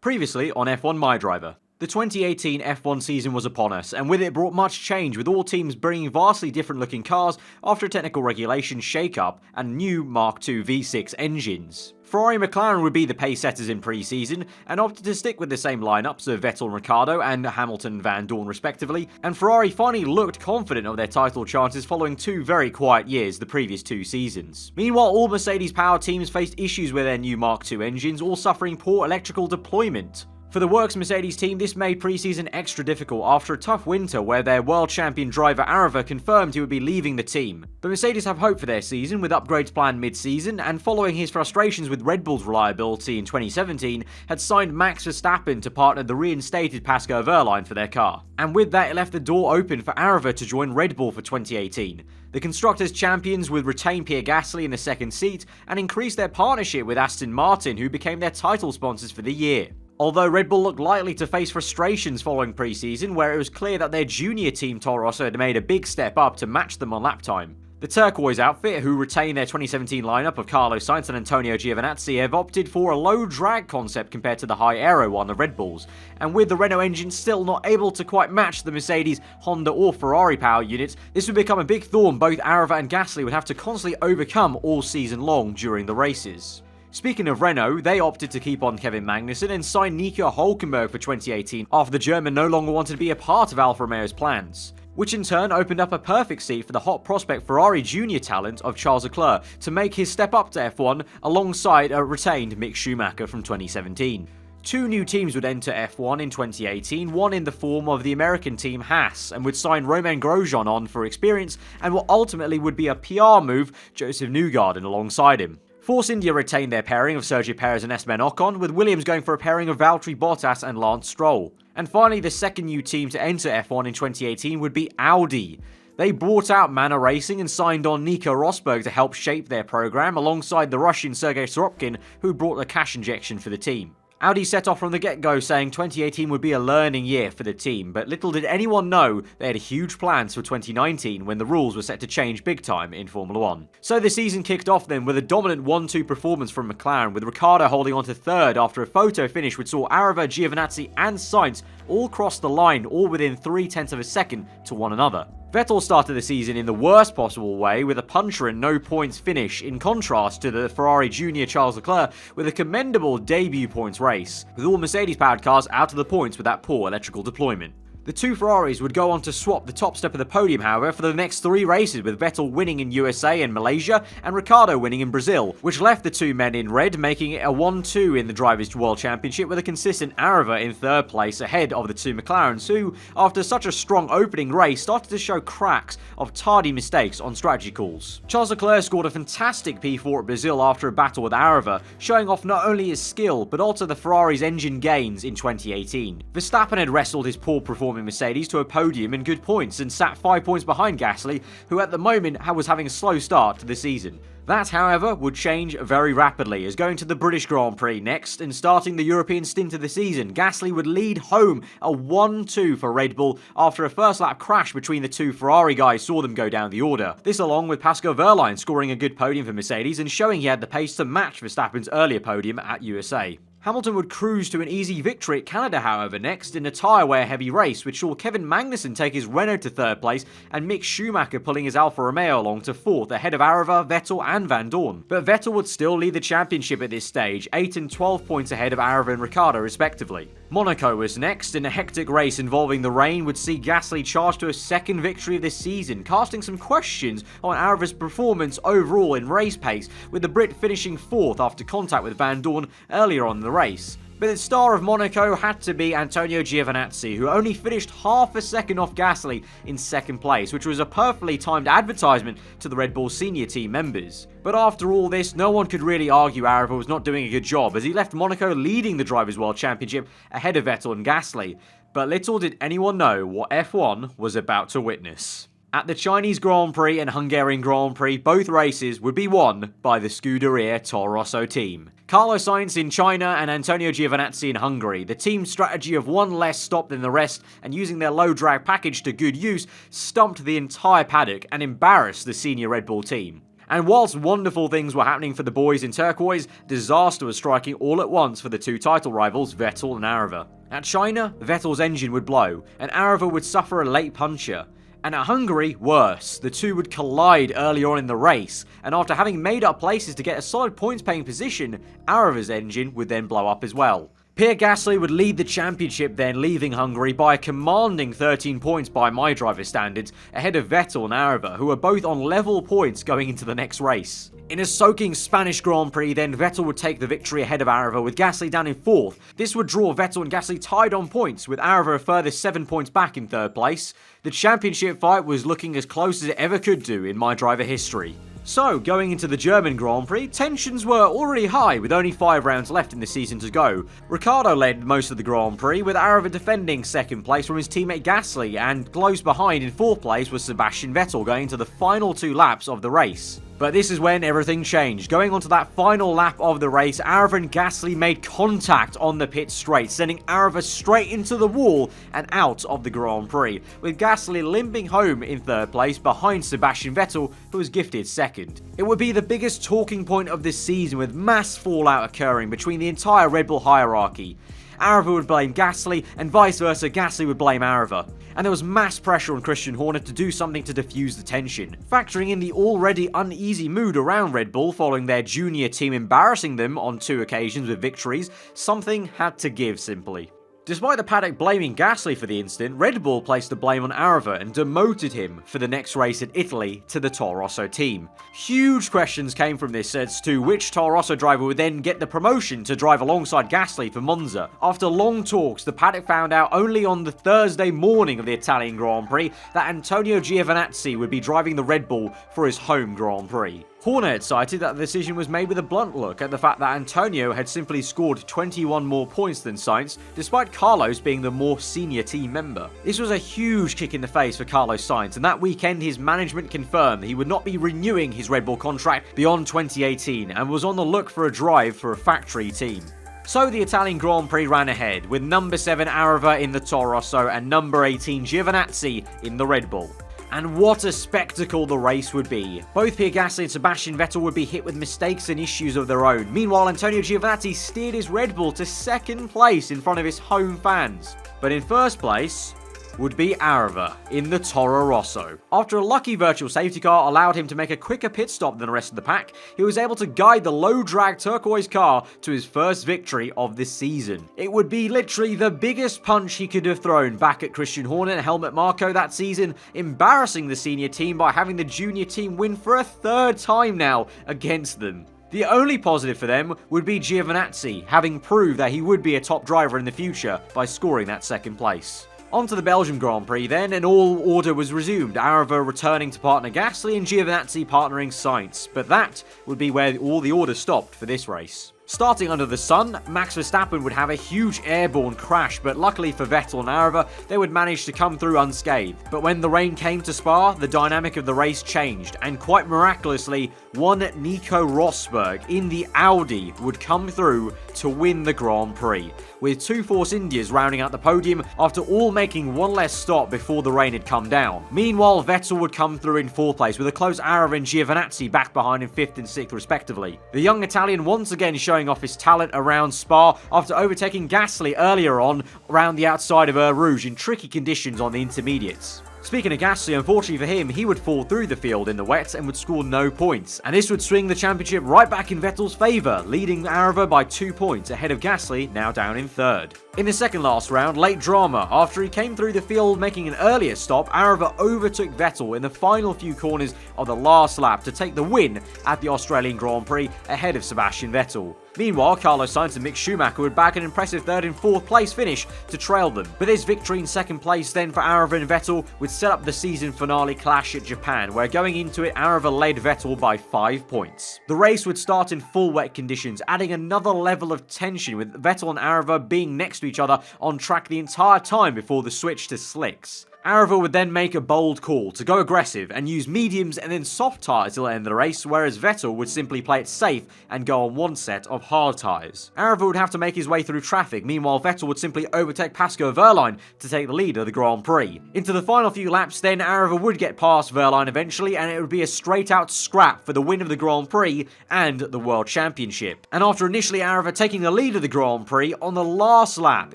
Previously on F1 MyDriver. The 2018 F1 season was upon us, and with it brought much change, with all teams bringing vastly different looking cars after a technical regulation shake-up and new Mark II V6 engines. Ferrari and McLaren would be the pace setters in pre-season, and opted to stick with the same lineups of Vettel and Ricciardo and Hamilton and Van Dorn respectively, and Ferrari finally looked confident of their title chances following two very quiet years the previous two seasons. Meanwhile, all Mercedes power teams faced issues with their new Mark II engines, all suffering poor electrical deployment. For the Works Mercedes team, this made pre-season extra difficult after a tough winter where their world champion driver aarava confirmed he would be leaving the team. But Mercedes have hope for their season, with upgrades planned mid-season, and following his frustrations with Red Bull's reliability in 2017, had signed Max Verstappen to partner the reinstated Pascal Wehrlein for their car. And with that, it left the door open for aarava to join Red Bull for 2018. The Constructors' champions would retain Pierre Gasly in the second seat, and increase their partnership with Aston Martin, who became their title sponsors for the year. Although Red Bull looked likely to face frustrations following pre-season, where it was clear that their junior team Toro Rosso had made a big step up to match them on lap time. The turquoise outfit, who retained their 2017 lineup of Carlos Sainz and Antonio Giovinazzi, have opted for a low drag concept compared to the high aero one of Red Bulls, and with the Renault engine still not able to quite match the Mercedes, Honda or Ferrari power units, this would become a big thorn both aarava and Gasly would have to constantly overcome all season long during the races. Speaking of Renault, they opted to keep on Kevin Magnussen and sign Nico Hülkenberg for 2018 after the German no longer wanted to be a part of Alfa Romeo's plans, which in turn opened up a perfect seat for the hot prospect Ferrari junior talent of Charles Leclerc to make his step up to F1 alongside a retained Mick Schumacher from 2017. Two new teams would enter F1 in 2018, one in the form of the American team Haas, and would sign Romain Grosjean on for experience and what ultimately would be a PR move, Joseph Newgarden alongside him. Force India retained their pairing of Sergio Perez and Esteban Ocon, with Williams going for a pairing of Valtteri Bottas and Lance Stroll. And finally, the second new team to enter F1 in 2018 would be Audi. They brought out Manor Racing and signed on Nico Rosberg to help shape their program, alongside the Russian Sergei Sorokin, who brought the cash injection for the team. Audi set off from the get-go saying 2018 would be a learning year for the team, but little did anyone know they had huge plans for 2019 when the rules were set to change big time in Formula 1. So the season kicked off then with a dominant 1-2 performance from McLaren, with Ricciardo holding on to third after a photo finish which saw aarava, Giovinazzi and Sainz all cross the line, all within 0.3 of a second to one another. Vettel started the season in the worst possible way with a puncher and no points finish, in contrast to the Ferrari junior Charles Leclerc with a commendable debut points race, with all Mercedes-powered cars out of the points with that poor electrical deployment. The two Ferraris would go on to swap the top step of the podium, however, for the next three races, with Vettel winning in USA and Malaysia, and Ricciardo winning in Brazil, which left the two men in red, making it a 1-2 in the Drivers' World Championship, with a consistent aarava in third place ahead of the two McLarens, who, after such a strong opening race, started to show cracks of tardy mistakes on strategy calls. Charles Leclerc scored a fantastic P4 at Brazil after a battle with aarava, showing off not only his skill, but also the Ferrari's engine gains in 2018. Verstappen had wrestled his poor performance Mercedes to a podium in good points and sat 5 points behind Gasly, who at the moment was having a slow start to the season. That, however, would change very rapidly, as going to the British Grand Prix next and starting the European stint of the season, Gasly would lead home a 1-2 for Red Bull after a first lap crash between the two Ferrari guys saw them go down the order. This along with Pascal Wehrlein scoring a good podium for Mercedes and showing he had the pace to match Verstappen's earlier podium at USA. Hamilton would cruise to an easy victory at Canada, however, next in a tyre-wear-heavy race, which saw Kevin Magnussen take his Renault to third place and Mick Schumacher pulling his Alfa Romeo along to fourth, ahead of aarava, Vettel and Van Dorn. But Vettel would still lead the championship at this stage, 8 and 12 points ahead of aarava and Ricciardo respectively. Monaco was next, in a hectic race involving the rain would see Gasly charge to a second victory of this season, casting some questions on aarava's performance overall in race pace, with the Brit finishing fourth after contact with Van Dorn earlier on in the race. But the star of Monaco had to be Antonio Giovinazzi, who only finished half a second off Gasly in second place, which was a perfectly timed advertisement to the Red Bull senior team members. But after all this, no one could really argue aarava was not doing a good job, as he left Monaco leading the Drivers' World Championship ahead of Vettel and Gasly. But little did anyone know what F1 was about to witness. At the Chinese Grand Prix and Hungarian Grand Prix, both races would be won by the Scuderia Toro Rosso team. Carlos Sainz in China and Antonio Giovinazzi in Hungary. The team's strategy of one less stop than the rest and using their low drag package to good use stumped the entire paddock and embarrassed the senior Red Bull team. And whilst wonderful things were happening for the boys in turquoise, disaster was striking all at once for the two title rivals, Vettel and aarava. At China, Vettel's engine would blow, and aarava would suffer a late puncture. And at Hungary, worse, the two would collide early on in the race, and after having made up places to get a solid points-paying position, aarava's engine would then blow up as well. Pierre Gasly would lead the championship then, leaving Hungary by a commanding 13 points by MyDriver standards, ahead of Vettel and aarava, who were both on level points going into the next race. In a soaking Spanish Grand Prix then, Vettel would take the victory ahead of aarava, with Gasly down in 4th. This would draw Vettel and Gasly tied on points, with aarava a further 7 points back in 3rd place. The championship fight was looking as close as it ever could do in MyDriver history. So, going into the German Grand Prix, tensions were already high with only 5 rounds left in the season to go. Ricciardo led most of the Grand Prix, with aarava defending 2nd place from his teammate Gasly, and close behind in 4th place was Sebastian Vettel going into the final 2 laps of the race. But this is when everything changed. Going onto that final lap of the race, aarava and Gasly made contact on the pit straight, sending aarava straight into the wall and out of the Grand Prix, with Gasly limping home in 3rd place behind Sebastian Vettel, who was gifted 2nd. It would be the biggest talking point of this season, with mass fallout occurring between the entire Red Bull hierarchy. Aarava would blame Gasly, and vice versa, Gasly would blame aarava. And there was mass pressure on Christian Horner to do something to diffuse the tension. Factoring in the already uneasy mood around Red Bull following their junior team embarrassing them on 2 occasions with victories, something had to give simply. Despite the paddock blaming Gasly for the incident, Red Bull placed the blame on aarava and demoted him for the next race in Italy to the Toro Rosso team. Huge questions came from this as to which Toro Rosso driver would then get the promotion to drive alongside Gasly for Monza. After long talks, the paddock found out only on the Thursday morning of the Italian Grand Prix that Antonio Giovinazzi would be driving the Red Bull for his home Grand Prix. Horner had cited that the decision was made with a blunt look at the fact that Antonio had simply scored 21 more points than Sainz, despite Carlos being the more senior team member. This was a huge kick in the face for Carlos Sainz, and that weekend his management confirmed that he would not be renewing his Red Bull contract beyond 2018 and was on the look for a drive for a factory team. So the Italian Grand Prix ran ahead, with number 7 aarava in the Toro Rosso and number 18 Giovinazzi in the Red Bull. And what a spectacle the race would be. Both Pierre Gasly and Sebastian Vettel would be hit with mistakes and issues of their own. Meanwhile, Antonio Giovinazzi steered his Red Bull to 2nd place in front of his home fans. But in 1st place would be aarava in the Toro Rosso. After a lucky virtual safety car allowed him to make a quicker pit stop than the rest of the pack, he was able to guide the low-drag turquoise car to his first victory of the season. It would be literally the biggest punch he could have thrown back at Christian Horner and Helmut Marko that season, embarrassing the senior team by having the junior team win for a 3rd time now against them. The only positive for them would be Giovinazzi, having proved that he would be a top driver in the future by scoring that 2nd place. On to the Belgian Grand Prix then, and all order was resumed, aarava returning to partner Gasly and Giovinazzi partnering Sainz, but that would be where all the order stopped for this race. Starting under the sun, Max Verstappen would have a huge airborne crash, but luckily for Vettel and aarava, they would manage to come through unscathed. But when the rain came to Spa, the dynamic of the race changed, and quite miraculously, one Nico Rosberg in the Audi would come through to win the Grand Prix, with 2 Force Indias rounding out the podium after all making one less stop before the rain had come down. Meanwhile, Vettel would come through in 4th place, with a close aarava and Giovinazzi back behind in 5th and 6th respectively. The young Italian once again showing off his talent around Spa after overtaking Gasly earlier on around the outside of Eau Rouge in tricky conditions on the intermediates. Speaking of Gasly, unfortunately for him, he would fall through the field in the wet and would score no points, and this would swing the championship right back in Vettel's favour, leading aarava by 2 points ahead of Gasly, now down in 3rd. In the second last round, late drama. After he came through the field making an earlier stop, aarava overtook Vettel in the final few corners of the last lap to take the win at the Australian Grand Prix ahead of Sebastian Vettel. Meanwhile, Carlos Sainz and Mick Schumacher would back an impressive 3rd and 4th place finish to trail them. But this victory in 2nd place then for aarava and Vettel would set up the season finale clash at Japan, where going into it, aarava led Vettel by 5 points. The race would start in full wet conditions, adding another level of tension, with Vettel and aarava being next to each other on track the entire time before the switch to slicks. Aarava would then make a bold call to go aggressive and use mediums and then soft tyres till the end of the race, whereas Vettel would simply play it safe and go on one set of hard tyres. Aarava would have to make his way through traffic, meanwhile Vettel would simply overtake Pascal Wehrlein to take the lead of the Grand Prix. Into the final few laps then, Aarava would get past Wehrlein eventually, and it would be a straight out scrap for the win of the Grand Prix and the World Championship. And after initially Aarava taking the lead of the Grand Prix, on the last lap,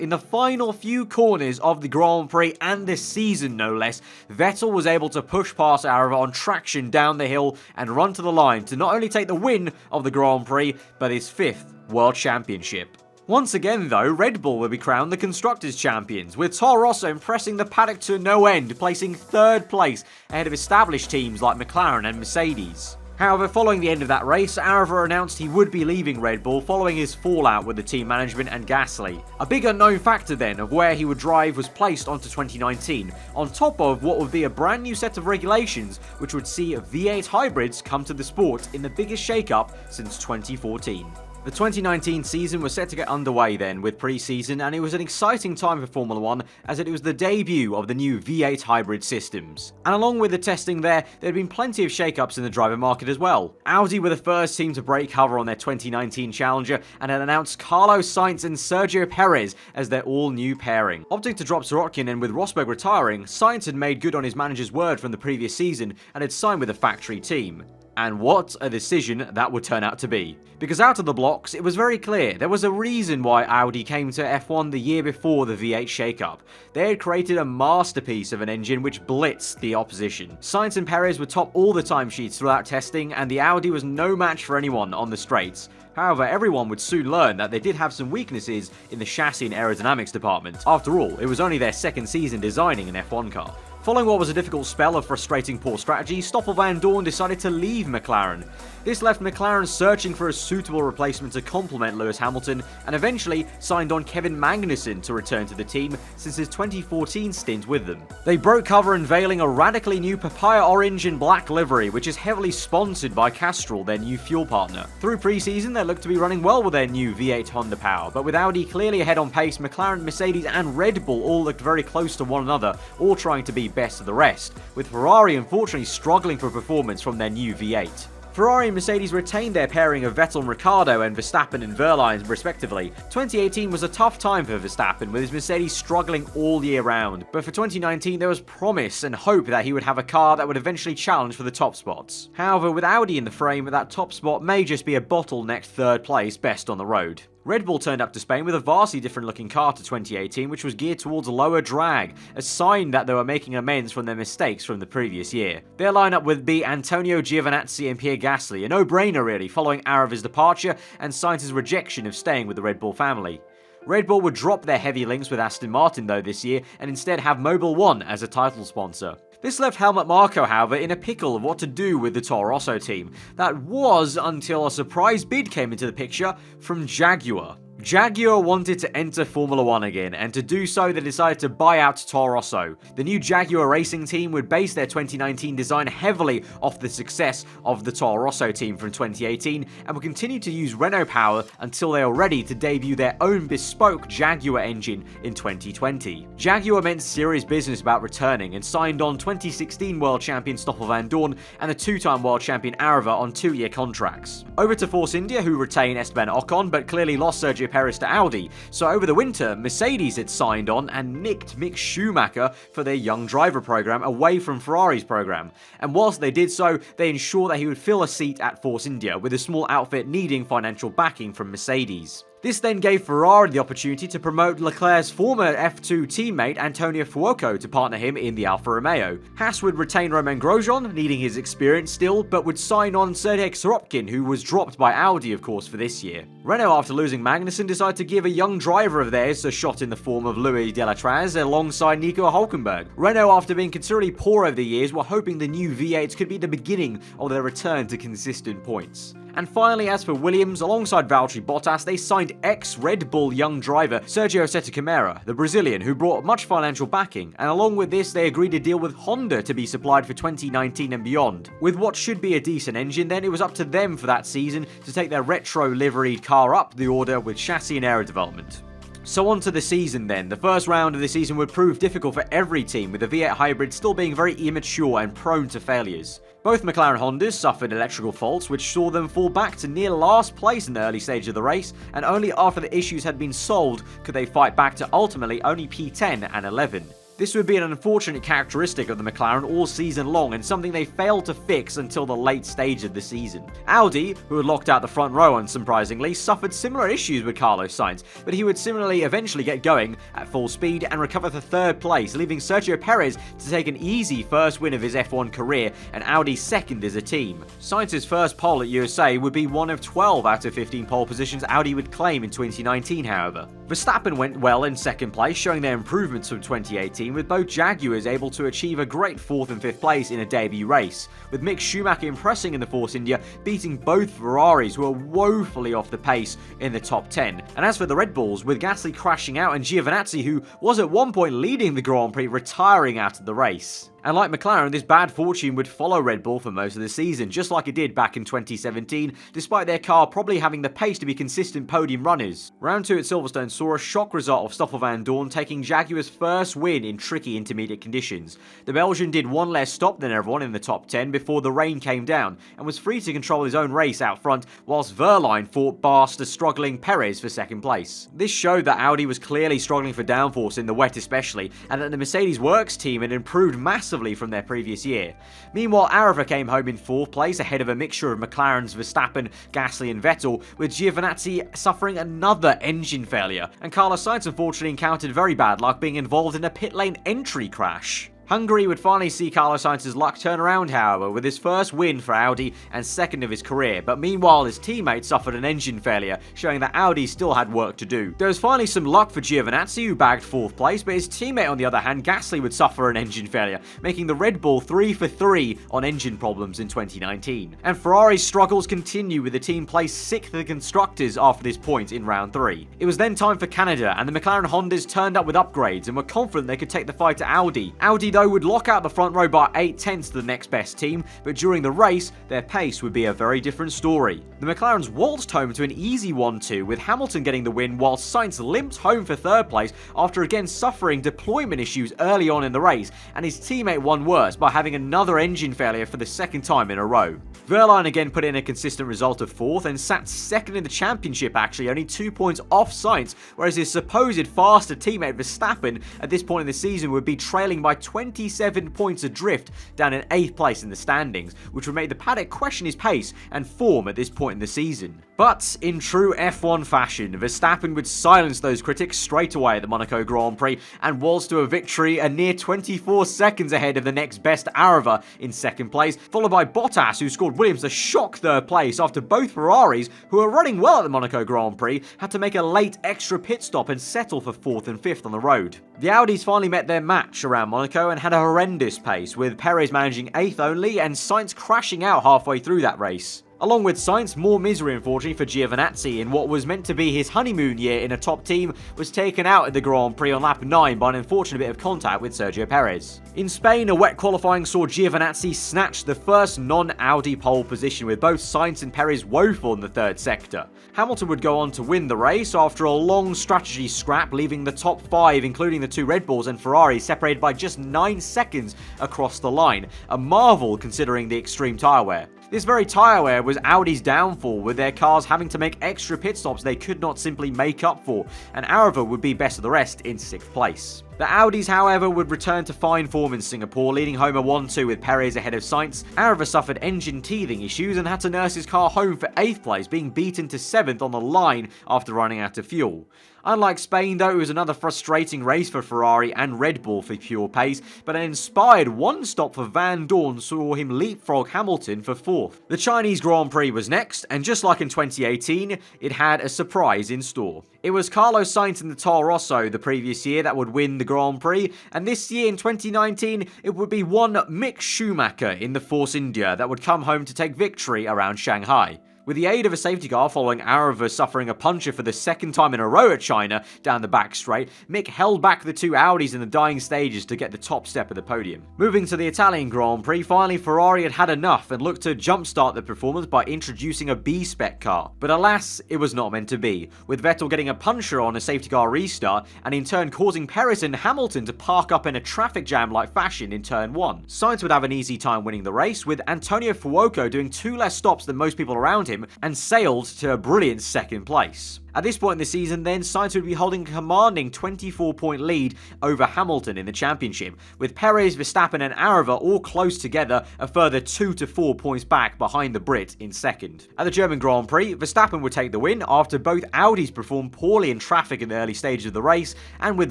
in the final few corners of the Grand Prix and this season no less, Vettel was able to push past Aarava on traction down the hill and run to the line to not only take the win of the Grand Prix, but his 5th World Championship. Once again though, Red Bull will be crowned the Constructors' Champions, with Toro Rosso impressing the paddock to no end, placing 3rd place ahead of established teams like McLaren and Mercedes. However, following the end of that race, Aarava announced he would be leaving Red Bull following his fallout with the team management and Gasly. A big unknown factor then of where he would drive was placed onto 2019, on top of what would be a brand new set of regulations which would see V8 hybrids come to the sport in the biggest shakeup since 2014. The 2019 season was set to get underway then with pre-season, and it was an exciting time for Formula 1 as it was the debut of the new V8 hybrid systems. And along with the testing there had been plenty of shakeups in the driver market as well. Audi were the first team to break cover on their 2019 challenger and had announced Carlos Sainz and Sergio Perez as their all-new pairing. Opting to drop Sorokin, and with Rosberg retiring, Sainz had made good on his manager's word from the previous season and had signed with a factory team. And what a decision that would turn out to be. Because out of the blocks, it was very clear there was a reason why Audi came to F1 the year before the V8 shakeup. They had created a masterpiece of an engine which blitzed the opposition. Sainz and Perez would top all the timesheets throughout testing, and the Audi was no match for anyone on the straights. However, everyone would soon learn that they did have some weaknesses in the chassis and aerodynamics department. After all, it was only their 2nd season designing an F1 car. Following what was a difficult spell of frustrating poor strategy, Stoffel Vandoorne decided to leave McLaren. This left McLaren searching for a suitable replacement to complement Lewis Hamilton, and eventually signed on Kevin Magnussen to return to the team since his 2014 stint with them. They broke cover unveiling a radically new papaya orange and black livery, which is heavily sponsored by Castrol, their new fuel partner. Through pre-season, they looked to be running well with their new V8 Honda power, but with Audi clearly ahead on pace, McLaren, Mercedes and Red Bull all looked very close to one another, all trying to be best of the rest, with Ferrari unfortunately struggling for performance from their new V8. Ferrari and Mercedes retained their pairing of Vettel and Ricciardo and Verstappen and Wehrlein respectively. 2018 was a tough time for Verstappen, with his Mercedes struggling all year round, but for 2019 there was promise and hope that he would have a car that would eventually challenge for the top spots. However, with Audi in the frame, that top spot may just be a bottlenecked 3rd place best on the road. Red Bull turned up to Spain with a vastly different looking car to 2018, which was geared towards lower drag, a sign that they were making amends from their mistakes from the previous year. Their lineup would be Antonio Giovinazzi and Pierre Gasly, a no-brainer really, following Aarava's departure and Sainz's rejection of staying with the Red Bull family. Red Bull would drop their heavy links with Aston Martin though this year, and instead have Mobil 1 as a title sponsor. This left Helmut Marko, however, in a pickle of what to do with the Toro Rosso team. That was until a surprise bid came into the picture from Jaguar. Jaguar wanted to enter Formula 1 again, and to do so they decided to buy out Toro Rosso. The new Jaguar racing team would base their 2019 design heavily off the success of the Toro Rosso team from 2018, and would continue to use Renault power until they are ready to debut their own bespoke Jaguar engine in 2020. Jaguar meant serious business about returning, and signed on 2016 world champion Stoffel Vandoorne and the 2-time world champion Aarava on 2-year contracts. Over to Force India, who retain Esteban Ocon, but clearly lost Sergio Perez to Audi, so over the winter, Mercedes had signed on and nicked Mick Schumacher for their young driver program away from Ferrari's program, and whilst they did so, they ensured that he would fill a seat at Force India, with a small outfit needing financial backing from Mercedes. This then gave Ferrari the opportunity to promote Leclerc's former F2 teammate Antonio Fuoco to partner him in the Alfa Romeo. Haas would retain Romain Grosjean, needing his experience still, but would sign on Sergej Sorokin, who was dropped by Audi of course for this year. Renault, after losing Magnussen, decided to give a young driver of theirs a shot in the form of Louis Delatraz alongside Nico Hülkenberg. Renault, after being considerably poor over the years, were hoping the new V8s could be the beginning of their return to consistent points. And finally, as for Williams, alongside Valtteri Bottas, they signed ex-Red Bull young driver Sergio Sette Câmara, the Brazilian, who brought much financial backing, and along with this they agreed a deal with Honda to be supplied for 2019 and beyond. With what should be a decent engine then, it was up to them for that season to take their retro liveried car up the order with chassis and aero development. So on to the season then. The first round of the season would prove difficult for every team, with the V8 hybrid still being very immature and prone to failures. Both McLaren Hondas suffered electrical faults, which saw them fall back to near last place in the early stage of the race, and only after the issues had been solved could they fight back to ultimately only P10 and 11. This would be an unfortunate characteristic of the McLaren all season long, and something they failed to fix until the late stage of the season. Audi, who had locked out the front row unsurprisingly, suffered similar issues with Carlos Sainz, but he would similarly eventually get going at full speed and recover to third place, leaving Sergio Perez to take an easy first win of his F1 career, and Audi second as a team. Sainz's first pole at USA would be one of 12 out of 15 pole positions Audi would claim in 2019, however. Verstappen went well in second place, showing their improvements from 2018, with both Jaguars able to achieve a great 4th and 5th place in a debut race, with Mick Schumacher impressing in the Force India, beating both Ferraris, who are woefully off the pace, in the top 10. And as for the Red Bulls, with Gasly crashing out and Giovinazzi, who was at one point leading the Grand Prix, retiring out of the race. And like McLaren, this bad fortune would follow Red Bull for most of the season, just like it did back in 2017, despite their car probably having the pace to be consistent podium runners. Round 2 at Silverstone saw a shock result of Stoffel Van Dorn taking Jaguar's first win in tricky intermediate conditions. The Belgian did one less stop than everyone in the top 10 before the rain came down, and was free to control his own race out front, whilst Wehrlein fought past the struggling Perez for second place. This showed that Audi was clearly struggling for downforce in the wet especially, and that the Mercedes Works team had improved massively from their previous year. Meanwhile, aarava came home in 4th place ahead of a mixture of McLaren's Verstappen, Gasly and Vettel, with Giovinazzi suffering another engine failure, and Carlos Sainz unfortunately encountered very bad luck being involved in a pit lane entry crash. Hungary would finally see Carlos Sainz's luck turn around, however, with his first win for Audi and second of his career, but meanwhile his teammate suffered an engine failure, showing that Audi still had work to do. There was finally some luck for Giovinazzi, who bagged 4th place, but his teammate on the other hand, Gasly, would suffer an engine failure, making the Red Bull 3 for 3 on engine problems in 2019. And Ferrari's struggles continue, with the team placed 6th in the Constructors after this point in round 3. It was then time for Canada, and the McLaren Hondas turned up with upgrades and were confident they could take the fight to Audi. Audi though would lock out the front row by 8/10 to the next best team, but during the race, their pace would be a very different story. The McLarens waltzed home to an easy 1-2, with Hamilton getting the win while Sainz limped home for 3rd place after again suffering deployment issues early on in the race, and his teammate won worse by having another engine failure for the 2nd time in a row. Wehrlein again put in a consistent result of 4th and sat 2nd in the championship, actually only 2 points off Sainz, whereas his supposed faster teammate Verstappen at this point in the season would be trailing by 27 points adrift down in 8th place in the standings, which would make the paddock question his pace and form at this point in the season. But in true F1 fashion, Verstappen would silence those critics straight away at the Monaco Grand Prix and waltz to a victory a near 24 seconds ahead of the next best aarava in 2nd place, followed by Bottas, who scored Williams a shock 3rd place after both Ferraris, who were running well at the Monaco Grand Prix, had to make a late extra pit stop and settle for 4th and 5th on the road. The Audis finally met their match around Monaco and had a horrendous pace, with Perez managing 8th only and Sainz crashing out halfway through that race. Along with Sainz, more misery unfortunately for Giovinazzi in what was meant to be his honeymoon year in a top team was taken out at the Grand Prix on lap 9 by an unfortunate bit of contact with Sergio Perez. In Spain, a wet qualifying saw Giovinazzi snatch the first non-Audi pole position, with both Sainz and Perez woeful in the 3rd sector. Hamilton would go on to win the race after a long strategy scrap, leaving the top 5, including the 2 Red Bulls and Ferrari, separated by just 9 seconds across the line, a marvel considering the extreme tyre wear. This very tyre wear was Audi's downfall, with their cars having to make extra pit stops they could not simply make up for, and aarava would be best of the rest in 6th place. The Audis, however, would return to fine form in Singapore, leading home a 1-2 with Perez ahead of Sainz. Aarava suffered engine teething issues and had to nurse his car home for 8th place, being beaten to 7th on the line after running out of fuel. Unlike Spain, though, it was another frustrating race for Ferrari and Red Bull for pure pace, but an inspired 1 stop for Van Dorn saw him leapfrog Hamilton for 4th. The Chinese Grand Prix was next, and just like in 2018, it had a surprise in store. It was Carlos Sainz in the Toro Rosso the previous year that would win the Grand Prix, and this year in 2019, it would be one Mick Schumacher in the Force India that would come home to take victory around Shanghai. With the aid of a safety car following aarava suffering a puncture for the second time in a row at China down the back straight, Mick held back the two Audis in the dying stages to get the top step of the podium. Moving to the Italian Grand Prix, finally Ferrari had had enough and looked to jumpstart the performance by introducing a B-spec car. But alas, it was not meant to be, with Vettel getting a puncture on a safety car restart and in turn causing Perez and Hamilton to park up in a traffic jam-like fashion in turn 1. Sainz would have an easy time winning the race, with Antonio Fuoco doing 2 less stops than most people around him and sailed to a brilliant second place. At this point in the season then, Sainz would be holding a commanding 24-point lead over Hamilton in the championship, with Perez, Verstappen and aarava all close together, a further 2 to 4 points back behind the Brit in second. At the German Grand Prix, Verstappen would take the win after both Audis performed poorly in traffic in the early stages of the race, and with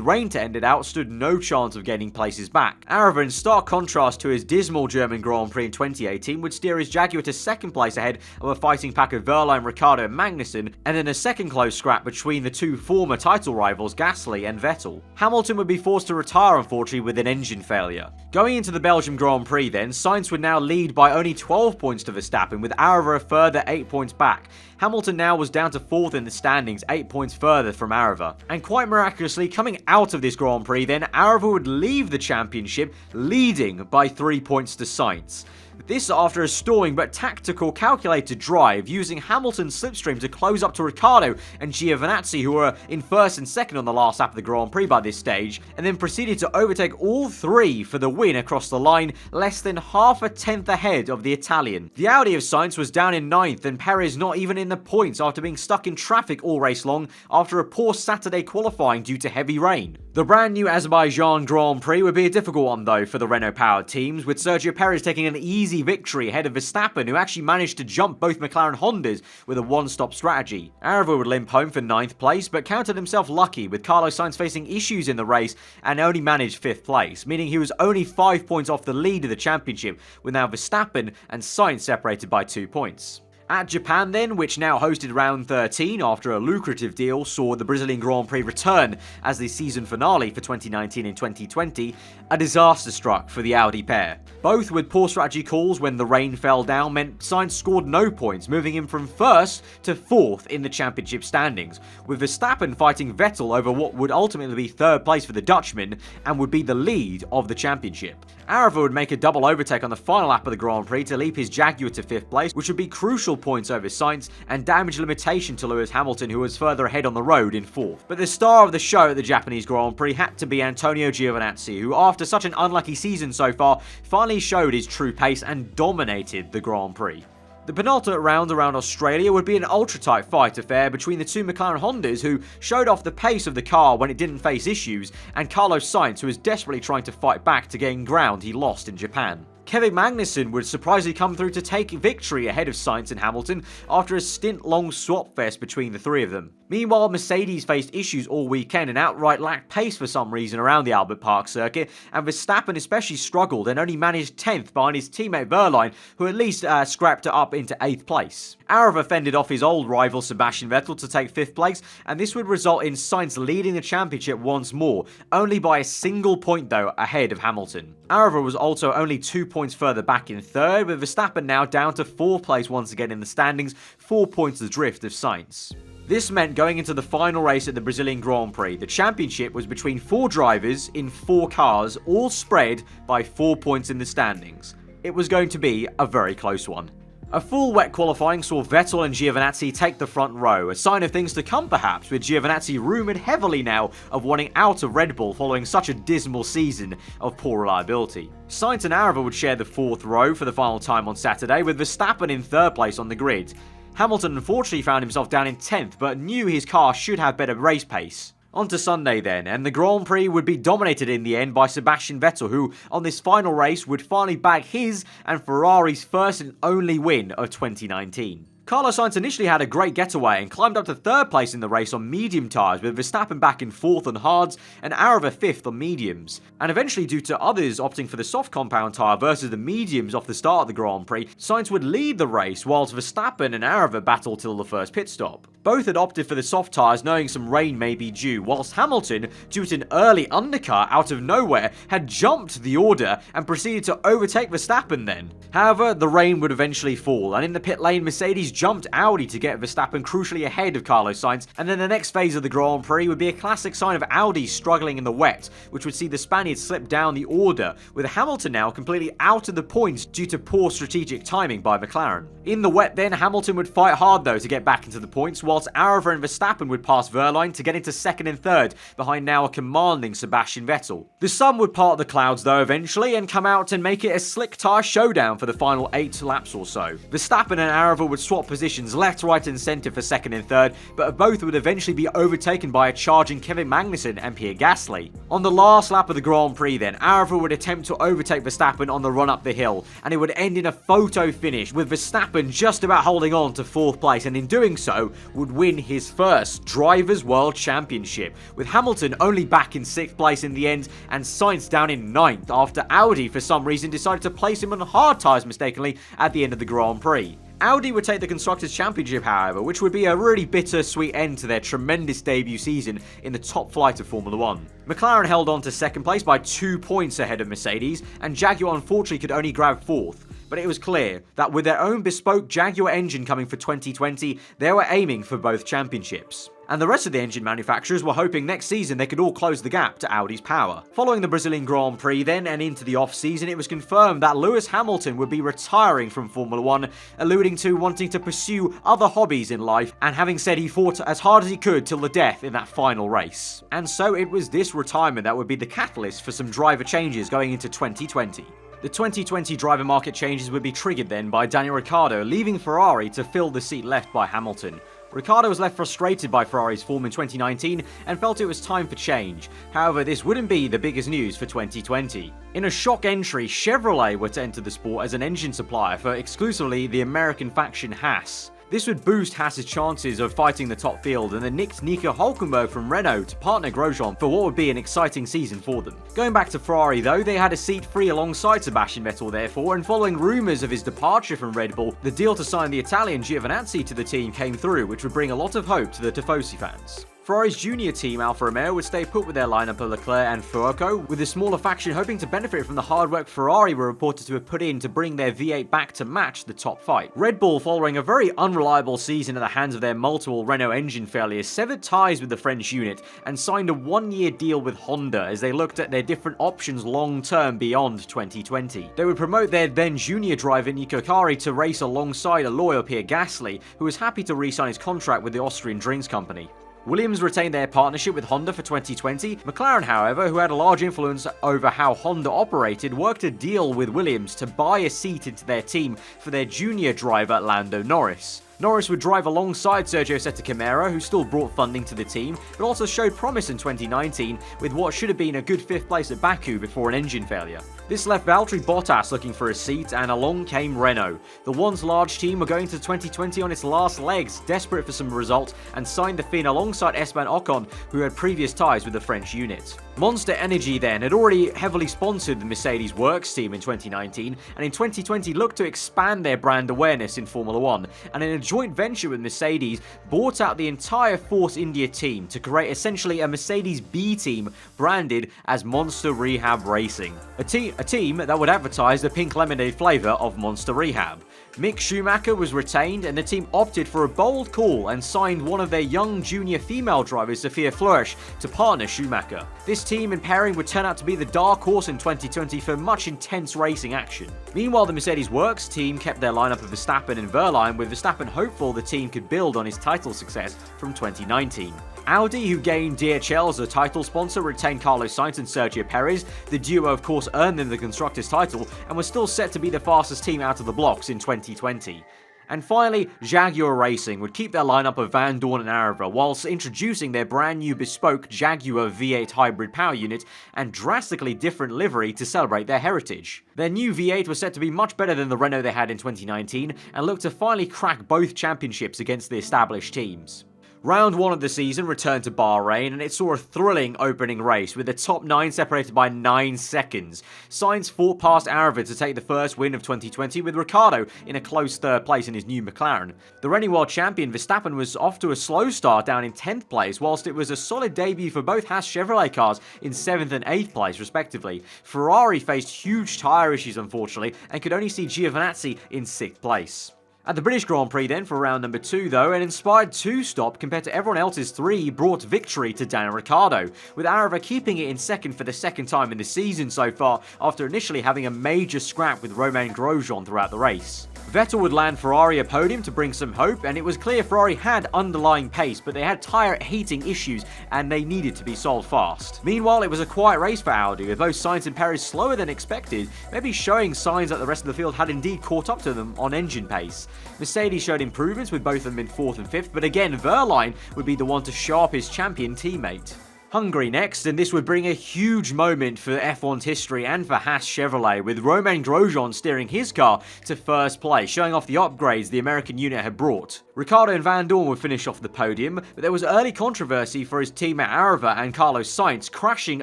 rain to end it out, stood no chance of gaining places back. Aarava, in stark contrast to his dismal German Grand Prix in 2018, would steer his Jaguar to second place ahead of a fighting pack of Wehrlein, Ricciardo and Magnussen, and in a second close scrap between the two former title rivals Gasly and Vettel. Hamilton would be forced to retire unfortunately with an engine failure. Going into the Belgium Grand Prix then, Sainz would now lead by only 12 points to Verstappen, with aarava a further 8 points back. Hamilton now was down to 4th in the standings, 8 points further from aarava. And quite miraculously, coming out of this Grand Prix then, aarava would leave the championship leading by 3 points to Sainz. This after a stalling but tactical calculated drive, using Hamilton's slipstream to close up to Ricciardo and Giovinazzi, who were in first and second on the last lap of the Grand Prix by this stage, and then proceeded to overtake all three for the win across the line, less than half a tenth ahead of the Italian. The Audi of Sainz was down in 9th, and Perez not even in the points after being stuck in traffic all race long after a poor Saturday qualifying due to heavy rain. The brand new Azerbaijan Grand Prix would be a difficult one though for the Renault-powered teams, with Sergio Perez taking an easy victory ahead of Verstappen, who actually managed to jump both McLaren Hondas with a one-stop strategy. Aarava would limp home for 9th place, but counted himself lucky, with Carlos Sainz facing issues in the race and only managed 5th place, meaning he was only 5 points off the lead of the championship, with now Verstappen and Sainz separated by 2 points. At Japan then, which now hosted round 13 after a lucrative deal saw the Brazilian Grand Prix return as the season finale for 2019 and 2020, a disaster struck for the Audi pair. Both with poor strategy calls when the rain fell down meant Sainz scored no points, moving him from 1st to 4th in the championship standings, with Verstappen fighting Vettel over what would ultimately be 3rd place for the Dutchman and would be the lead of the championship. Aarava would make a double overtake on the final lap of the Grand Prix to leap his Jaguar to 5th place, which would be crucial points over Sainz and damage limitation to Lewis Hamilton, who was further ahead on the road in 4th. But the star of the show at the Japanese Grand Prix had to be Antonio Giovinazzi, who after such an unlucky season so far finally showed his true pace and dominated the Grand Prix. The penultimate round around Australia would be an ultra-tight fight affair between the two McLaren Hondas, who showed off the pace of the car when it didn't face issues, and Carlos Sainz, who was desperately trying to fight back to gain ground he lost in Japan. Kevin Magnussen would surprisingly come through to take victory ahead of Sainz and Hamilton after a stint-long swap fest between the three of them. Meanwhile, Mercedes faced issues all weekend and outright lacked pace for some reason around the Albert Park circuit, and Verstappen especially struggled and only managed 10th behind his teammate Wehrlein, who at least scrapped it up into 8th place. Aarava fended off his old rival Sebastian Vettel to take 5th place, and this would result in Sainz leading the championship once more, only by a single point though ahead of Hamilton. Aarava was also only 2 points further back in 3rd, with Verstappen now down to 4th place once again in the standings, 4 points adrift of Sainz. This meant going into the final race at the Brazilian Grand Prix, the championship was between 4 drivers in 4 cars, all spread by 4 points in the standings. It was going to be a very close one. A full wet qualifying saw Vettel and Giovinazzi take the front row, a sign of things to come perhaps, with Giovinazzi rumoured heavily now of wanting out of Red Bull following such a dismal season of poor reliability. Sainz and Aarava would share the 4th row for the final time on Saturday, with Verstappen in 3rd place on the grid. Hamilton unfortunately found himself down in 10th, but knew his car should have better race pace. On to Sunday then, and the Grand Prix would be dominated in the end by Sebastian Vettel, who on this final race would finally bag his and Ferrari's first and only win of 2019. Carlos Sainz initially had a great getaway and climbed up to 3rd place in the race on medium tyres, with Verstappen back in 4th on hards and Aarava 5th on mediums. And eventually, due to others opting for the soft compound tyre versus the mediums off the start of the Grand Prix, Sainz would lead the race whilst Verstappen and Aarava battled till the first pit stop. Both had opted for the soft tyres knowing some rain may be due, whilst Hamilton, due to an early undercut out of nowhere, had jumped the order and proceeded to overtake Verstappen then. However, the rain would eventually fall, and in the pit lane Mercedes jumped Audi to get Verstappen crucially ahead of Carlos Sainz, and then the next phase of the Grand Prix would be a classic sign of Audi struggling in the wet, which would see the Spaniards slip down the order, with Hamilton now completely out of the points due to poor strategic timing by McLaren. In the wet then, Hamilton would fight hard though to get back into the points, whilst aarava and Verstappen would pass Wehrlein to get into second and third, behind now a commanding Sebastian Vettel. The sun would part the clouds though eventually and come out and make it a slick tyre showdown for the final 8 laps or so. Verstappen and aarava would swap positions left, right and centre for second and third, but both would eventually be overtaken by a charging Kevin Magnussen and Pierre Gasly. On the last lap of the Grand Prix then, aarava would attempt to overtake Verstappen on the run up the hill, and it would end in a photo finish, with Verstappen just about holding on to 4th place, and in doing so would win his first Drivers' World Championship, with Hamilton only back in 6th place in the end and Sainz down in 9th after Audi for some reason decided to place him on hard tyres mistakenly at the end of the Grand Prix. Audi would take the Constructors' Championship, however, which would be a really bittersweet end to their tremendous debut season in the top flight of Formula 1. McLaren held on to 2nd place by 2 points ahead of Mercedes, and Jaguar unfortunately could only grab 4th. But it was clear that with their own bespoke Jaguar engine coming for 2020, they were aiming for both championships. And the rest of the engine manufacturers were hoping next season they could all close the gap to Audi's power. Following the Brazilian Grand Prix then and into the off-season, it was confirmed that Lewis Hamilton would be retiring from Formula 1, alluding to wanting to pursue other hobbies in life, and having said he fought as hard as he could till the death in that final race. And so it was this retirement that would be the catalyst for some driver changes going into 2020. The 2020 driver market changes would be triggered then by Daniel Ricciardo leaving Ferrari to fill the seat left by Hamilton. Ricciardo was left frustrated by Ferrari's form in 2019 and felt it was time for change. However, this wouldn't be the biggest news for 2020. In a shock entry, Chevrolet were to enter the sport as an engine supplier for exclusively the American faction Haas. This would boost Haas's chances of fighting the top field, and they nicked Nico Hülkenberg from Renault to partner Grosjean for what would be an exciting season for them. Going back to Ferrari though, they had a seat free alongside Sebastian Vettel therefore, and following rumours of his departure from Red Bull, the deal to sign the Italian Giovinazzi to the team came through, which would bring a lot of hope to the Tifosi fans. Ferrari's junior team Alfa Romeo would stay put with their lineup of Leclerc and Fuoco, with the smaller faction hoping to benefit from the hard work Ferrari were reported to have put in to bring their V8 back to match the top fight. Red Bull, following a very unreliable season at the hands of their multiple Renault engine failures, severed ties with the French unit and signed a 1-year deal with Honda as they looked at their different options long-term beyond 2020. They would promote their then junior driver Nico Kari to race alongside a loyal Pierre Gasly, who was happy to re-sign his contract with the Austrian Drinks Company. Williams retained their partnership with Honda for 2020. McLaren, however, who had a large influence over how Honda operated, worked a deal with Williams to buy a seat into their team for their junior driver Lando Norris. Norris would drive alongside Sergio Sette Câmara, who still brought funding to the team, but also showed promise in 2019 with what should have been a good 5th place at Baku before an engine failure. This left Valtteri Bottas looking for a seat, and along came Renault. The once large team were going to 2020 on its last legs, desperate for some results, and signed the Finn alongside Esteban Ocon, who had previous ties with the French unit. Monster Energy then had already heavily sponsored the Mercedes Works team in 2019, and in 2020 looked to expand their brand awareness in Formula 1, and in a joint venture with Mercedes, bought out the entire Force India team to create essentially a Mercedes B team branded as Monster Rehab Racing. A team that would advertise the pink lemonade flavour of Monster Rehab. Mick Schumacher was retained, and the team opted for a bold call and signed one of their young junior female drivers, Sophia Flörsch, to partner Schumacher. This team and pairing would turn out to be the dark horse in 2020 for much intense racing action. Meanwhile, the Mercedes Works team kept their lineup of Verstappen and Wehrlein, with Verstappen hopeful the team could build on his title success from 2019. Audi, who gained DHL as a title sponsor, retained Carlos Sainz and Sergio Perez. The duo of course earned them the Constructors' title and was still set to be the fastest team out of the blocks in 2020. And finally, Jaguar Racing would keep their lineup of Van Dorn and aarava, whilst introducing their brand new bespoke Jaguar V8 hybrid power unit and drastically different livery to celebrate their heritage. Their new V8 was set to be much better than the Renault they had in 2019 and looked to finally crack both championships against the established teams. Round 1 of the season returned to Bahrain, and it saw a thrilling opening race with the top 9 separated by 9 seconds. Sainz fought past aarava to take the first win of 2020, with Ricciardo in a close 3rd place in his new McLaren. The reigning world champion Verstappen was off to a slow start down in 10th place, whilst it was a solid debut for both Haas Chevrolet cars in 7th and 8th place respectively. Ferrari faced huge tyre issues unfortunately and could only see Giovinazzi in 6th place. At the British Grand Prix then, for round number 2 though, an inspired 2-stop compared to everyone else's 3 brought victory to Daniel Ricciardo, with Aarava keeping it in second for the second time in the season so far, after initially having a major scrap with Romain Grosjean throughout the race. Vettel would land Ferrari a podium to bring some hope, and it was clear Ferrari had underlying pace, but they had tyre heating issues and they needed to be solved fast. Meanwhile, it was a quiet race for Audi, with both Sainz and Perez slower than expected, maybe showing signs that the rest of the field had indeed caught up to them on engine pace. Mercedes showed improvements with both of them in 4th and 5th, but again, Wehrlein would be the one to show up his champion teammate. Hungary next, and this would bring a huge moment for F1's history and for Haas Chevrolet, with Romain Grosjean steering his car to first place, showing off the upgrades the American unit had brought. Ricciardo and Van Dorn would finish off the podium, but there was early controversy for his teammate Aarava and Carlos Sainz crashing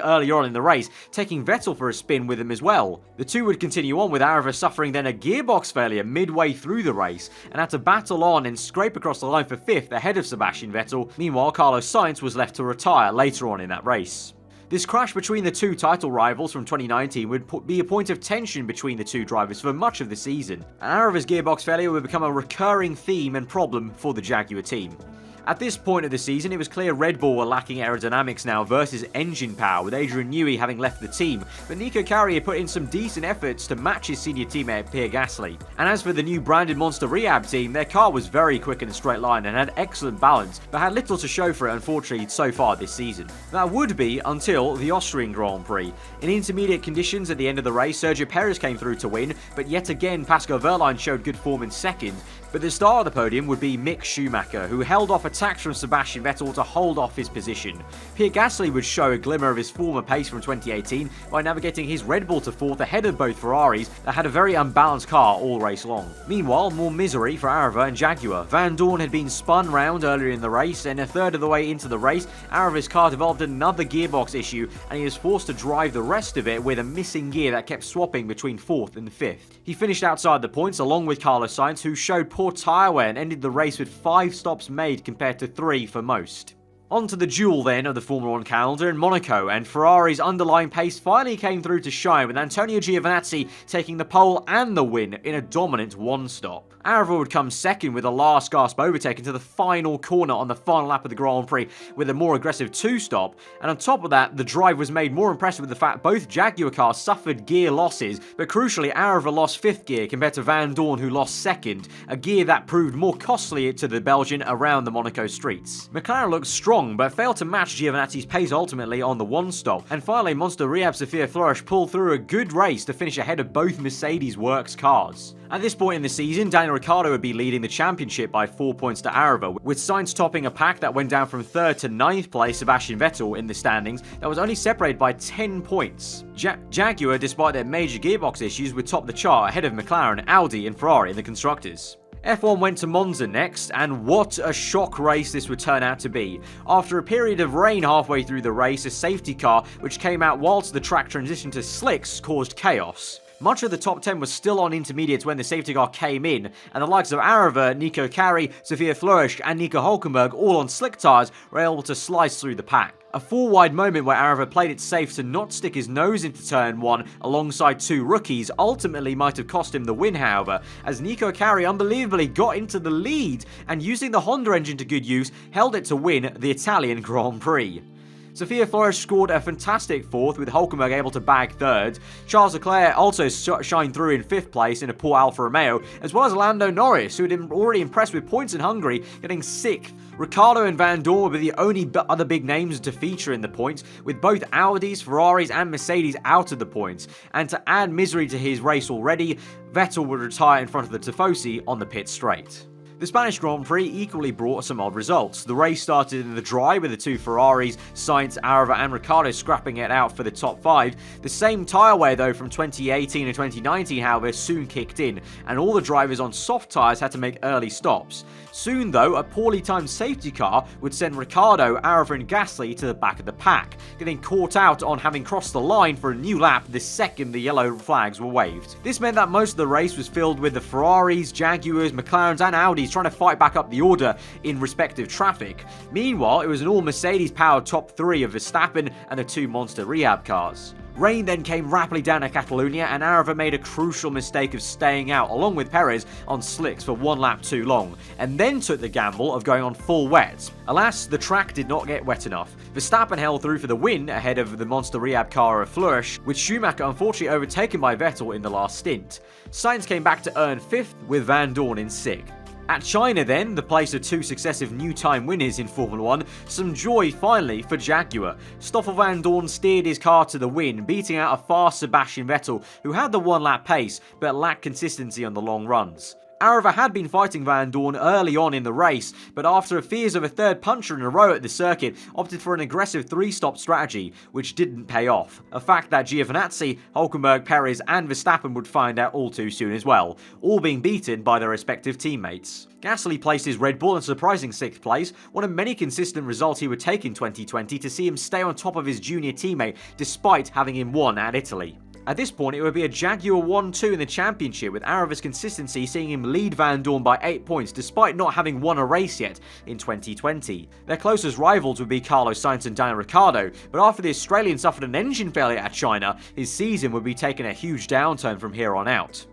early on in the race, taking Vettel for a spin with him as well. The two would continue on, with Aarava suffering then a gearbox failure midway through the race, and had to battle on and scrape across the line for 5th ahead of Sebastian Vettel. Meanwhile, Carlos Sainz was left to retire later on in that race. This crash between the two title rivals from 2019 would be a point of tension between the two drivers for much of the season, and Aarava's gearbox failure would become a recurring theme and problem for the Jaguar team. At this point of the season, it was clear Red Bull were lacking aerodynamics now versus engine power, with Adrian Newey having left the team, but Nico Carrier put in some decent efforts to match his senior teammate Pierre Gasly. And as for the new branded Monster Rehab team, their car was very quick in a straight line and had excellent balance, but had little to show for it unfortunately so far this season. That would be until the Austrian Grand Prix. In intermediate conditions at the end of the race, Sergio Perez came through to win, but yet again Pascal Wehrlein showed good form in second. But the star of the podium would be Mick Schumacher, who held off attacks from Sebastian Vettel to hold off his position. Pierre Gasly would show a glimmer of his former pace from 2018 by navigating his Red Bull to 4th ahead of both Ferraris that had a very unbalanced car all race long. Meanwhile, more misery for Aarava and Jaguar. Van Dorn had been spun round earlier in the race, and a third of the way into the race, Aarava's car developed another gearbox issue, and he was forced to drive the rest of it with a missing gear that kept swapping between 4th and 5th. He finished outside the points along with Carlos Sainz, who showed poor tyre wear and ended the race with 5 stops made compared to 3 for most. On to the jewel then of the Formula 1 calendar in Monaco, and Ferrari's underlying pace finally came through to shine, with Antonio Giovinazzi taking the pole and the win in a dominant 1-stop. Aarava would come second with a last gasp overtake into the final corner on the final lap of the Grand Prix with a more aggressive 2-stop, and on top of that, the drive was made more impressive with the fact both Jaguar cars suffered gear losses, but crucially Aarava lost 5th gear compared to Van Dorn, who lost 2nd, a gear that proved more costly to the Belgian around the Monaco streets. McLaren looked strong, but failed to match Giovinazzi's pace ultimately on the 1-stop, and finally Monster Rehab Sophia Flores pulled through a good race to finish ahead of both Mercedes Works cars. At this point in the season, Daniel Ricciardo would be leading the championship by 4 points to Aarava, with Sainz topping a pack that went down from 3rd to 9th place Sebastian Vettel in the standings that was only separated by 10 points. Jaguar, despite their major gearbox issues, would top the chart ahead of McLaren, Audi and Ferrari in the constructors. F1 went to Monza next, and what a shock race this would turn out to be. After a period of rain halfway through the race, a safety car, which came out whilst the track transitioned to slicks, caused chaos. Much of the top 10 was still on intermediates when the safety car came in, and the likes of Aarava, Nico Carri, Sophia Flores and Nico Hülkenberg, all on slick tyres, were able to slice through the pack. A 4-wide moment where Aarava played it safe to not stick his nose into turn 1 alongside 2 rookies ultimately might have cost him the win, however, as Nico Carri unbelievably got into the lead and, using the Honda engine to good use, held it to win the Italian Grand Prix. Sophia Flores scored a fantastic 4th, with Hülkenberg able to bag 3rd. Charles Leclerc also shined through in 5th place in a poor Alfa Romeo, as well as Lando Norris, who had already impressed with points in Hungary, getting 6th. Ricciardo and Van Dorn were the only other big names to feature in the points, with both Audis, Ferraris and Mercedes out of the points. And to add misery to his race already, Vettel would retire in front of the Tifosi on the pit straight. The Spanish Grand Prix equally brought some odd results. The race started in the dry with the 2 Ferraris, Sainz, Aarava and Ricciardo scrapping it out for the top 5. The same tyre wear though from 2018 and 2019 however soon kicked in, and all the drivers on soft tyres had to make early stops. Soon though, a poorly timed safety car would send Ricciardo, Aarava and Gasly to the back of the pack, getting caught out on having crossed the line for a new lap the second the yellow flags were waved. This meant that most of the race was filled with the Ferraris, Jaguars, McLarens and Audis trying to fight back up the order in respective traffic. Meanwhile, it was an all Mercedes-powered top 3 of Verstappen and the 2 Monster Rehab cars. Rain then came rapidly down at Catalonia, and aarava made a crucial mistake of staying out along with Perez on slicks for one lap too long, and then took the gamble of going on full wet. Alas, the track did not get wet enough. Verstappen held through for the win ahead of the monster rehab car of Flourish, with Schumacher unfortunately overtaken by Vettel in the last stint. Sainz came back to earn 5th, with Van Dorn in 6th. At China then, the place of 2 successive new time winners in Formula 1, some joy finally for Jaguar. Stoffel Van Dorn steered his car to the win, beating out a fast Sebastian Vettel, who had the one-lap pace but lacked consistency on the long runs. aarava had been fighting Van Dorn early on in the race, but after fears of a third puncher in a row at the circuit, opted for an aggressive 3-stop strategy, which didn't pay off. A fact that Giovinazzi, Hülkenberg, Perez and Verstappen would find out all too soon as well, all being beaten by their respective teammates. Gasly placed his Red Bull in surprising 6th place, one of many consistent results he would take in 2020 to see him stay on top of his junior teammate despite having him won at Italy. At this point, it would be a Jaguar 1-2 in the championship, with aarava's consistency seeing him lead Van Dorn by 8 points despite not having won a race yet in 2020. Their closest rivals would be Carlos Sainz and Daniel Ricciardo, but after the Australian suffered an engine failure at China, his season would be taking a huge downturn from here on out.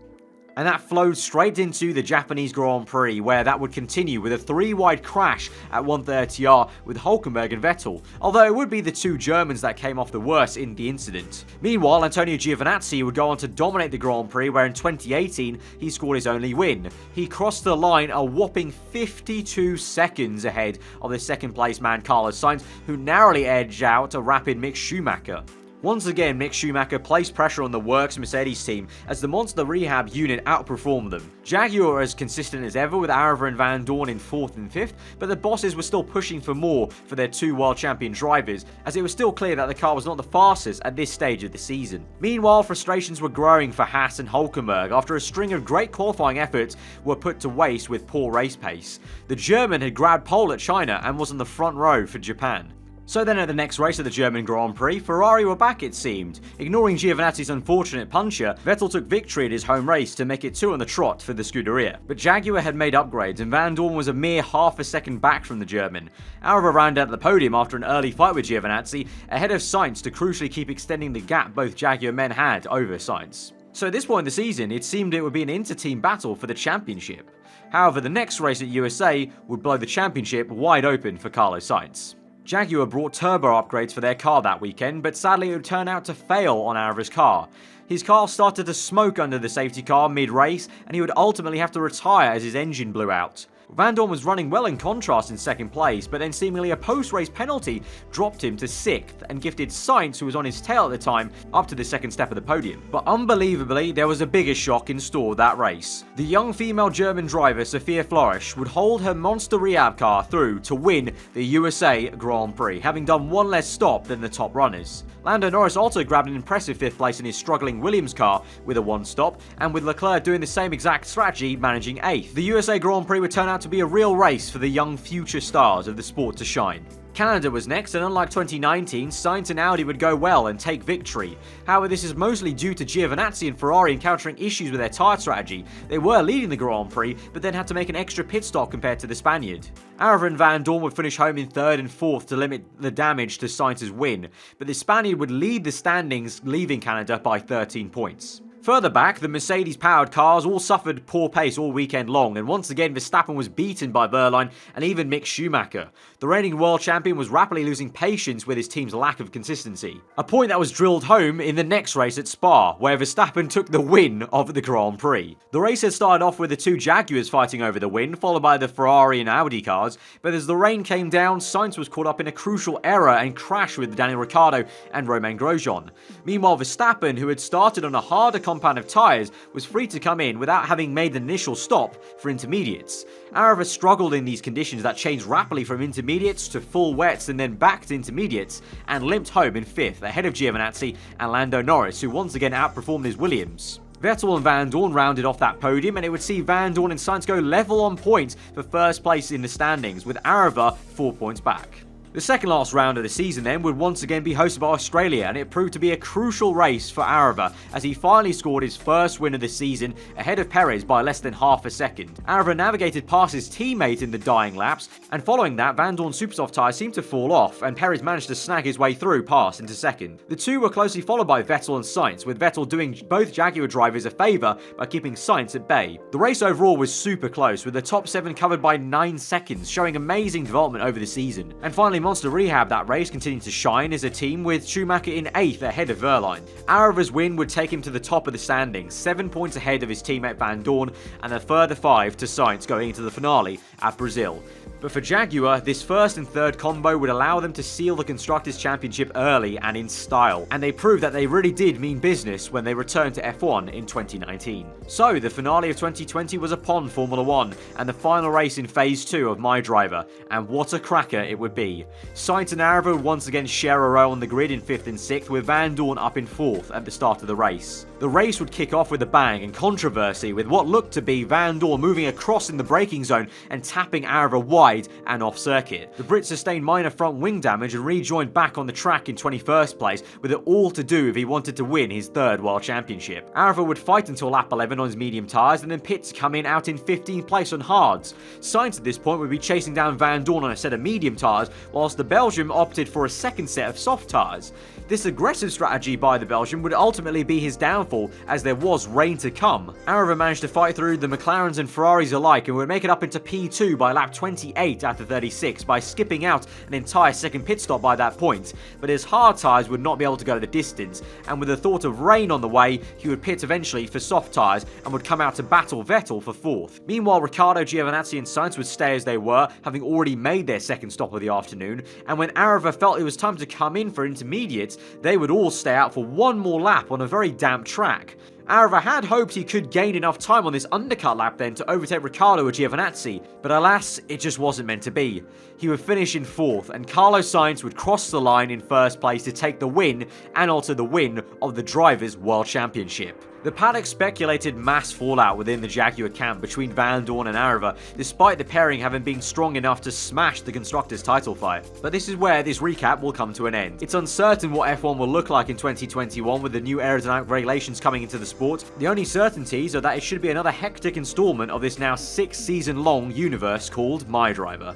And that flowed straight into the Japanese Grand Prix, where that would continue with a 3-wide crash at 130R with Hülkenberg and Vettel, although it would be the 2 Germans that came off the worst in the incident. Meanwhile, Antonio Giovinazzi would go on to dominate the Grand Prix, where in 2018 he scored his only win. He crossed the line a whopping 52 seconds ahead of the 2nd place man Carlos Sainz, who narrowly edged out a rapid Mick Schumacher. Once again, Mick Schumacher placed pressure on the Works Mercedes team as the monster rehab unit outperformed them. Jaguar were as consistent as ever, with aarava and Van Dorn in 4th and 5th, but the bosses were still pushing for more for their 2 world champion drivers, as it was still clear that the car was not the fastest at this stage of the season. Meanwhile, frustrations were growing for Haas and Hülkenberg after a string of great qualifying efforts were put to waste with poor race pace. The German had grabbed pole at China and was on the front row for Japan. So then at the next race of the German Grand Prix, Ferrari were back it seemed. Ignoring Giovinazzi's unfortunate puncher, Vettel took victory at his home race to make it 2 on the trot for the Scuderia. But Jaguar had made upgrades and Van Dorn was a mere half a second back from the German. aarava rounded out the podium after an early fight with Giovinazzi, ahead of Sainz to crucially keep extending the gap both Jaguar men had over Sainz. So at this point in the season, it seemed it would be an inter-team battle for the championship. However, the next race at USA would blow the championship wide open for Carlos Sainz. Jaguar brought turbo upgrades for their car that weekend, but sadly it would turn out to fail on aarava's car. His car started to smoke under the safety car mid-race, and he would ultimately have to retire as his engine blew out. Van Dorn was running well in contrast in 2nd place, but then seemingly a post-race penalty dropped him to 6th and gifted Sainz, who was on his tail at the time, up to the 2nd step of the podium. But unbelievably, there was a bigger shock in store that race. The young female German driver Sophia Flourish would hold her monster rehab car through to win the USA Grand Prix, having done 1 less stop than the top runners. Lando Norris also grabbed an impressive 5th place in his struggling Williams car with a 1 stop, and with Leclerc doing the same exact strategy, managing 8th. The USA Grand Prix would turn out to be a real race for the young future stars of the sport to shine. Canada was next, and unlike 2019, Sainz and Audi would go well and take victory. However, this is mostly due to Giovinazzi and Ferrari encountering issues with their tyre strategy. They were leading the Grand Prix, but then had to make an extra pit stop compared to the Spaniard. aarava and Van Dorn would finish home in 3rd and 4th to limit the damage to Sainz's win, but the Spaniard would lead the standings, leaving Canada by 13 points. Further back, the Mercedes-powered cars all suffered poor pace all weekend long, and once again Verstappen was beaten by Wehrlein and even Mick Schumacher. The reigning world champion was rapidly losing patience with his team's lack of consistency. A point that was drilled home in the next race at Spa, where Verstappen took the win of the Grand Prix. The race had started off with the 2 Jaguars fighting over the win, followed by the Ferrari and Audi cars, but as the rain came down, Sainz was caught up in a crucial error and crashed with Daniel Ricciardo and Romain Grosjean. Meanwhile, Verstappen, who had started on a harder compound of tyres, was free to come in without having made an initial stop for intermediates. aarava struggled in these conditions that changed rapidly from intermediates to full wets and then back to intermediates, and limped home in 5th ahead of Giovinazzi and Lando Norris, who once again outperformed his Williams. Vettel and Van Dorn rounded off that podium, and it would see Van Dorn and Sainz go level on points for 1st place in the standings, with aarava 4 points back. The second last round of the season then would once again be hosted by Australia, and it proved to be a crucial race for Aarava as he finally scored his first win of the season ahead of Perez by less than half a second. Aarava navigated past his teammate in the dying laps, and following that Van Dorn's super soft tyres seemed to fall off and Perez managed to snag his way through past into second. The two were closely followed by Vettel and Sainz, with Vettel doing both Jaguar drivers a favour by keeping Sainz at bay. The race overall was super close, with the top 7 covered by 9 seconds, showing amazing development over the season. And finally, Monster Rehab that race continued to shine as a team, with Schumacher in 8th ahead of Wehrlein. Aarava's win would take him to the top of the standings, 7 points ahead of his teammate Van Dorn, and a further 5 to Sainz going into the finale at Brazil. But for Jaguar, this first and third combo would allow them to seal the Constructors' Championship early and in style, and they proved that they really did mean business when they returned to F1 in 2019. So, the finale of 2020 was upon Formula 1, and the final race in Phase 2 of MyDriver, and what a cracker it would be. Sainz and Aarava would once again share a row on the grid in 5th and 6th, with Van Dorn up in 4th at the start of the race. The race would kick off with a bang and controversy, with what looked to be Van Dorn moving across in the braking zone and tapping Aarava wide and off circuit. The Brit sustained minor front wing damage and rejoined back on the track in 21st place, with it all to do if he wanted to win his 3rd World Championship. Aarava would fight until lap 11 on his medium tyres and then pit to come in out in 15th place on hards. Sainz at this point would be chasing down Van Dorn on a set of medium tyres, whilst the Belgian opted for a second set of soft tyres. This aggressive strategy by the Belgian would ultimately be his downfall, as there was rain to come. Aarava managed to fight through the McLarens and Ferraris alike and would make it up into P2 by lap 28 after 36 by skipping out an entire second pit stop by that point, but his hard tyres would not be able to go the distance, and with the thought of rain on the way, he would pit eventually for soft tyres and would come out to battle Vettel for 4th. Meanwhile, Ricciardo, Giovinazzi and Sainz would stay as they were, having already made their second stop of the afternoon, and when Aarava felt it was time to come in for intermediates, they would all stay out for one more lap on a very damp track. Aarava had hoped he could gain enough time on this undercut lap then to overtake Ricciardo or Giovinazzi, but alas, it just wasn't meant to be. He would finish in 4th, and Carlos Sainz would cross the line in 1st place to take the win, and also the win of the Drivers' World Championship. The paddock speculated mass fallout within the Jaguar camp between Van Dorn and Aarava, despite the pairing having been strong enough to smash the Constructors' title fight. But this is where this recap will come to an end. It's uncertain what F1 will look like in 2021 with the new aerodynamic regulations coming into the sport. The only certainties are that it should be another hectic installment of this now 6-season-long universe called MyDriver.